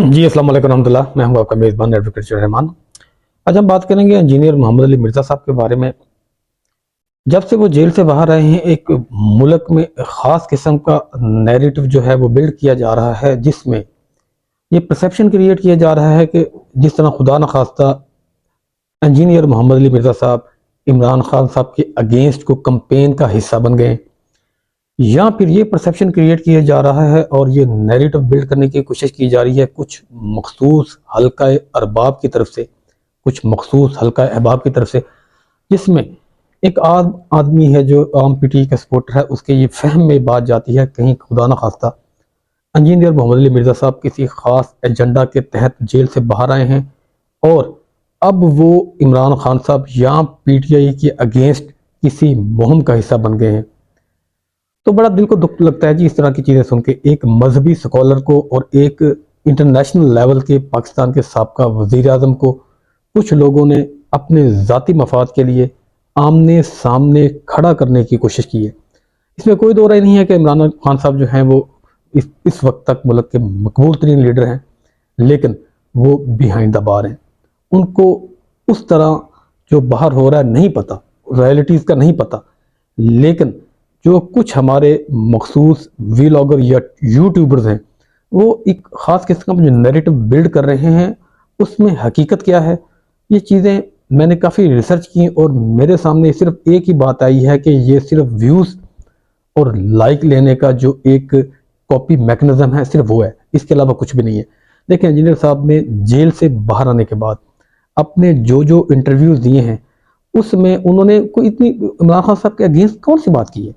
جی السلام علیکم ورحمۃ اللہ، میں ہوں آپ کا میزبان ایڈوکیٹ رحمان۔ آج ہم بات کریں گے انجینئر محمد علی مرزا صاحب کے بارے میں۔ جب سے وہ جیل سے باہر آئے ہیں، ایک ملک میں خاص قسم کا نیریٹو جو ہے وہ بلڈ کیا جا رہا ہے، جس میں یہ پرسیپشن کریٹ کیا جا رہا ہے کہ جس طرح خدا نخواستہ انجینئر محمد علی مرزا صاحب عمران خان صاحب کے اگینسٹ کو کمپین کا حصہ بن گئے، یا پھر یہ پرسیپشن کریٹ کیا جا رہا ہے اور یہ نیریٹو بلڈ کرنے کی کوشش کی جا رہی ہے کچھ مخصوص حلقہ ارباب کی طرف سے، جس میں ایک عام آدمی ہے جو عام پی ٹی آئی کا سپورٹر ہے، اس کے یہ فہم میں بات جاتی ہے کہیں خدا نہ خواستہ انجینئر محمد علی مرزا صاحب کسی خاص ایجنڈا کے تحت جیل سے باہر آئے ہیں اور اب وہ عمران خان صاحب یا پی ٹی آئی کے اگینسٹ کسی مہم کا حصہ بن گئے ہیں۔ تو بڑا دل کو دکھ لگتا ہے جی اس طرح کی چیزیں سن کے، ایک مذہبی سکولر کو اور ایک انٹرنیشنل لیول کے پاکستان کے سابقہ وزیر اعظم کو کچھ لوگوں نے اپنے ذاتی مفاد کے لیے آمنے سامنے کھڑا کرنے کی کوشش کی ہے۔ اس میں کوئی دو رائے نہیں ہے کہ عمران خان صاحب جو ہیں وہ اس وقت تک ملک کے مقبول ترین لیڈر ہیں، لیکن وہ بیہائنڈ دا بار ہیں۔ ان کو اس طرح جو باہر ہو رہا ہے نہیں پتہ، ریئلٹیز کا نہیں پتہ، لیکن جو کچھ ہمارے مخصوص ویلاگر یا یوٹیوبرز ہیں وہ ایک خاص قسم کا جو نیریٹو بلڈ کر رہے ہیں، اس میں حقیقت کیا ہے، یہ چیزیں میں نے کافی ریسرچ کی اور میرے سامنے صرف ایک ہی بات آئی ہے کہ یہ صرف ویوز اور لائک لینے کا جو ایک کاپی میکنزم ہے، صرف وہ ہے، اس کے علاوہ کچھ بھی نہیں ہے۔ دیکھیں انجینئر صاحب نے جیل سے باہر آنے کے بعد اپنے جو انٹرویوز دیے ہیں، اس میں انہوں نے کوئی اتنی عمران خان صاحب کے اگینسٹ کون سی بات کی ہے؟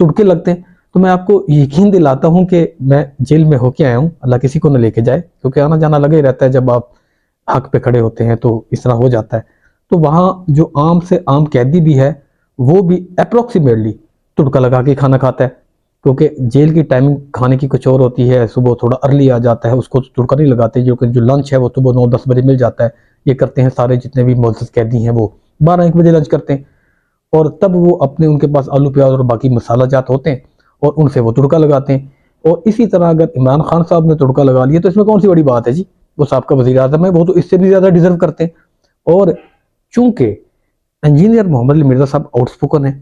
ٹٹکے لگتے ہیں۔ تو میں آپ کو یقین دلاتا ہوں کہ میں جیل میں ہو کے آیا ہوں، اللہ کسی کو نہ لے کے جائے، کیونکہ آنا جانا لگا ہی رہتا ہے، جب آپ حق پہ کھڑے ہوتے ہیں تو اس طرح ہو جاتا ہے۔ تو وہاں جو عام سے عام قیدی بھی ہے وہ بھی اپروکسیمیٹلی ٹٹکا لگا کے کھانا کھاتا ہے، کیونکہ جیل کی ٹائمنگ کھانے کی کچھ اور ہوتی ہے، صبح تھوڑا ارلی آ جاتا ہے، اس کو ٹٹکا نہیں لگاتے، جو لنچ ہے وہ صبح 9-10 بجے مل جاتا ہے۔ یہ کرتے ہیں سارے جتنے بھی معزز قیدی ہیں، وہ 12-1 بجے لنچ کرتے ہیں، اور تب وہ ان کے پاس آلو پیاز اور باقی مسالہ جات ہوتے ہیں اور ان سے وہ تڑکا لگاتے ہیں۔ اور اسی طرح اگر عمران خان صاحب نے تڑکا لگا لیا تو اس میں کون سی بڑی بات ہے جی؟ وہ صاحب کا وزیر اعظم ہے، وہ تو اس سے بھی زیادہ ڈیزرو کرتے ہیں۔ اور چونکہ انجینئر محمد علی مرزا صاحب آؤٹ سپوکن ہیں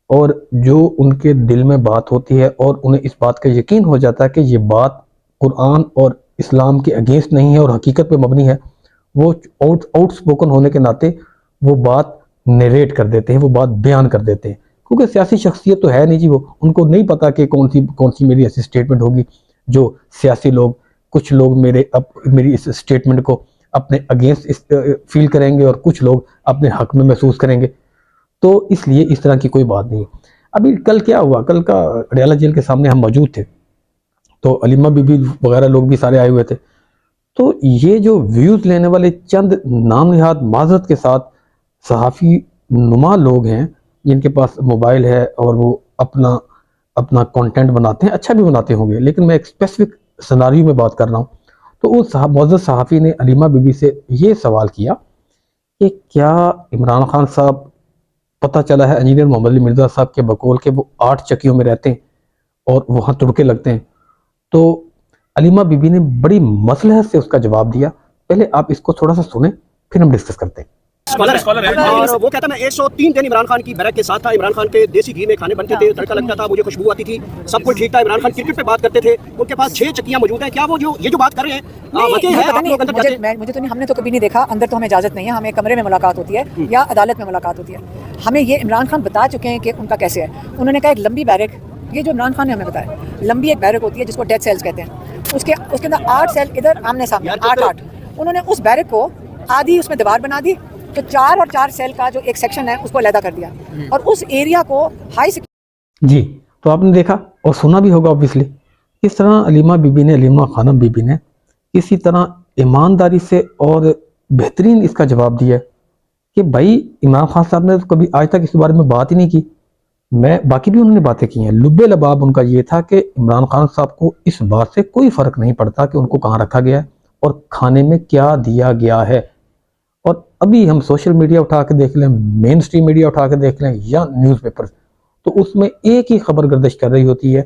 اور جو ان کے دل میں بات ہوتی ہے اور انہیں اس بات کا یقین ہو جاتا ہے کہ یہ بات قرآن اور اسلام کے اگینسٹ نہیں ہے اور حقیقت پہ مبنی ہے، وہ آؤٹ سپوکن ہونے کے ناطے وہ بات نیریٹ کر دیتے ہیں، وہ بات بیان کر دیتے ہیں، کیونکہ سیاسی شخصیت تو ہے نہیں جی، وہ ان کو نہیں پتا کہ کون سی میری ایسی سٹیٹمنٹ ہوگی جو سیاسی لوگ، کچھ لوگ میری اس سٹیٹمنٹ کو اپنے اگینسٹ فیل کریں گے اور کچھ لوگ اپنے حق میں محسوس کریں گے، تو اس لیے اس طرح کی کوئی بات نہیں۔ ابھی کل کیا ہوا، کل کا اڈیالہ جیل کے سامنے ہم موجود تھے، تو علیمہ بی بی وغیرہ لوگ بھی سارے آئے ہوئے تھے، تو یہ جو ویوز لینے والے چند نام نہاد معذرت کے ساتھ صحافی نما لوگ ہیں جن کے پاس موبائل ہے اور وہ اپنا کانٹینٹ بناتے ہیں، اچھا بھی بناتے ہوں گے، لیکن میں ایک اسپیسیفک سناریو میں بات کر رہا ہوں۔ تو اس معزز صحافی نے علیمہ بی بی سے یہ سوال کیا کہ کیا عمران خان صاحب، پتہ چلا ہے انجینئر محمد علی مرزا صاحب کے بقول کے وہ 8 چکیوں میں رہتے ہیں اور وہاں تڑکے لگتے ہیں؟ تو علیمہ بی بی نے بڑی مصلحت سے اس کا جواب دیا۔ پہلے آپ اس کو تھوڑا سا سنیں، پھر ہم ڈسکس کرتے ہیں۔ اور وہ کہتا میں 103 دن عمران خان کی بیرک کے ساتھ تھا، عمران خان کے دیسی گھی میں کھانے بنتے تھے، تڑکا لگتا تھا، مجھے خوشبو آتی تھی، سب کچھ ٹھیک تھا، عمران خان کرکٹ پہ بات کرتے تھے، ان کے پاس 6 چکیاں موجود ہیں۔ کیا وہ یہ جو بات کر رہے ہیں مجھے تو نہیں، ہم نے تو کبھی نہیں دیکھا، اندر تو ہمیں اجازت نہیں ہے، ہمیں کمرے میں ملاقات ہوتی ہے یا عدالت میں ملاقات ہوتی ہے۔ ہمیں یہ عمران خان بتا چکے ہیں کہ ان کا کیسے ہے۔ انہوں نے کہا ایک لمبی بیرک، یہ جو عمران خان نے ہمیں بتایا، لمبی ایک بیرک ہوتی ہے جس کو ڈیتھ سیلز کہتے ہیں، اس کے اندر 8 سیل ادھر آمنے سامنے 8 انہوں نے اس بیرک کو آدھی اس میں دیوار بنا دی، تو 4 اور 4 سیل کا جو ایک سیکشن ہے اس کو علیحدہ کر دیا اور اس ایریا کو ہائی جی تو آپ نے دیکھا اور سنا بھی ہوگا اوبیسلی، اس طرح علیمہ خانم بی بی نے کسی طرح ایمانداری سے اور بہترین اس کا جواب دیا کہ بھائی عمران خان صاحب نے تو کبھی آج تک اس بارے میں بات ہی نہیں کی، باقی بھی انہوں نے باتیں کی ہیں، لب لباب ان کا یہ تھا کہ عمران خان صاحب کو اس بات سے کوئی فرق نہیں پڑتا کہ ان کو کہاں رکھا گیا ہے اور کھانے میں کیا دیا گیا ہے۔ اور ابھی ہم سوشل میڈیا اٹھا کے دیکھ لیں، مین سٹریم میڈیا اٹھا کے دیکھ لیں یا نیوز پیپر، تو اس میں ایک ہی خبر گردش کر رہی ہوتی ہے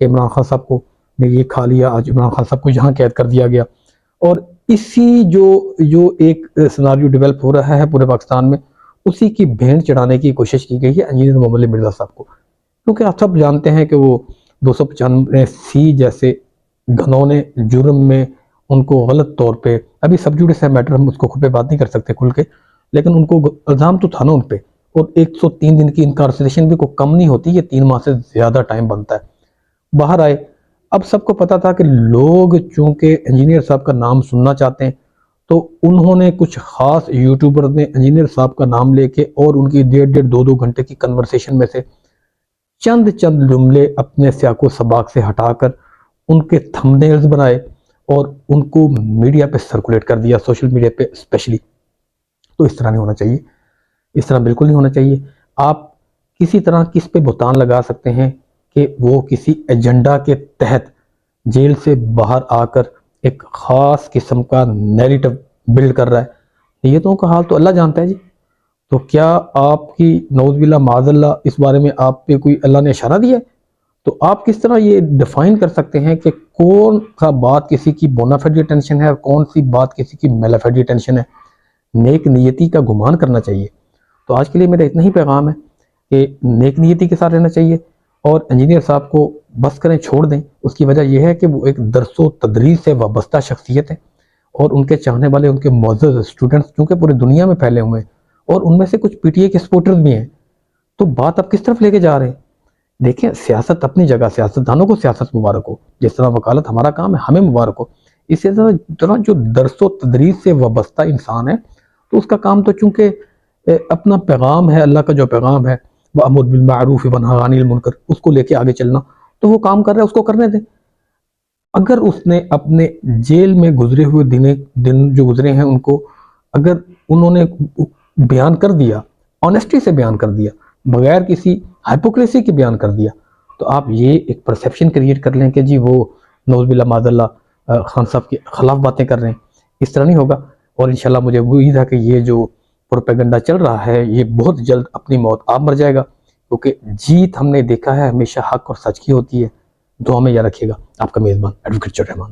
کہ عمران خان صاحب کو نے یہ کھا لیا، آج عمران خان صاحب کو یہاں قید کر دیا گیا، اور اسی جو ایک سناریو ڈیولپ ہو رہا ہے پورے پاکستان میں، اسی کی بھینٹ چڑھانے کی کوشش کی گئی ہے انجینئر محمد علی مرزا صاحب کو، کیونکہ آپ سب جانتے ہیں کہ وہ 295 جیسے گھنونے جرم میں ان کو غلط طور پہ، ابھی سب جوڈیس ہے میٹر، ہم اس کو خود پہ بات نہیں کر سکتے کھل کے، لیکن ان کو الزام تو تھا نا ان پہ، اور 103 دن کی انکارسریشن بھی کوئی کم نہیں ہوتی، یہ 3 ماہ سے زیادہ ٹائم بنتا ہے۔ باہر آئے، اب سب کو پتا تھا کہ لوگ چونکہ انجینئر صاحب کا نام سننا چاہتے ہیں، تو انہوں نے کچھ خاص یوٹیوبر نے انجینئر صاحب کا نام لے کے اور ان کی 1.5 گھنٹے کی کنورسیشن میں سے چند جملے اپنے سیاق و سباق سے ہٹا کر ان کے تھمبنیلز بنائے اور ان کو میڈیا پہ سرکولیٹ کر دیا، سوشل میڈیا پہ اسپیشلی۔ تو اس طرح نہیں ہونا چاہیے، اس طرح بالکل نہیں ہونا چاہیے۔ آپ کسی طرح کس پہ بہتان لگا سکتے ہیں کہ وہ کسی ایجنڈا کے تحت جیل سے باہر آ کر ایک خاص قسم کا نیریٹو بلڈ کر رہا ہے، نیتوں کا حال تو اللہ جانتا ہے جی۔ تو کیا آپ کی نعوذ باللہ معاذ اللہ اس بارے میں آپ پہ کوئی اللہ نے اشارہ دیا ہے؟ تو آپ کس طرح یہ ڈیفائن کر سکتے ہیں کہ کون سا بات کسی کی بونافیڈ ٹینشن ہے اور کون سی بات کسی کی میلافیڈ ٹینشن ہے؟ نیک نیتی کا گمان کرنا چاہیے۔ تو آج کے لیے میرا اتنا ہی پیغام ہے کہ نیک نیتی کے ساتھ رہنا چاہیے، اور انجینئر صاحب کو بس کریں، چھوڑ دیں۔ اس کی وجہ یہ ہے کہ وہ ایک درس و تدریس سے وابستہ شخصیت ہے، اور ان کے چاہنے والے، ان کے معزز اسٹوڈنٹس چونکہ پورے دنیا میں پھیلے ہوئے ہیں، اور ان میں سے کچھ پی ٹی اے کے سپورٹرز بھی ہیں۔ تو بات آپ کس طرف لے کے جا رہے ہیں؟ دیکھیں، سیاست اپنی جگہ، سیاستدانوں کو سیاست مبارک ہو، جس طرح وکالت ہمارا کام ہے ہمیں مبارک ہو، اسی طرح جو درس و تدریس سے وابستہ انسان ہے تو اس کا کام تو چونکہ اپنا پیغام ہے، اللہ کا جو پیغام ہے وَأَمُرْ بِالْمَعْرُوفِ وَانْهَ عَنِ الْمُنْكَرِ، اس کو لے کے آگے چلنا، تو وہ کام کر رہا ہے، اس کو کرنے دیں۔ اگر اس نے اپنے جیل میں گزرے ہوئے دن جو گزرے ہیں ان کو اگر انہوں نے بیان کر دیا، آنیسٹی سے بیان کر دیا، بغیر کسی ہائپوکریسی کے بیان کر دیا، تو آپ یہ ایک پرسیپشن کریٹ کر لیں کہ جی وہ نعوذ باللہ معاذ اللہ خان صاحب کے خلاف باتیں کر رہے ہیں۔ اس طرح نہیں ہوگا، اور انشاءاللہ مجھے امید ہے کہ یہ جو پروپیگنڈا چل رہا ہے یہ بہت جلد اپنی موت آپ مر جائے گا، کیونکہ جیت ہم نے دیکھا ہے ہمیشہ حق اور سچ کی ہوتی ہے۔ دعا میں یاد رکھیے گا، آپ کا میزبان ایڈوکیٹ چودھری رحمان۔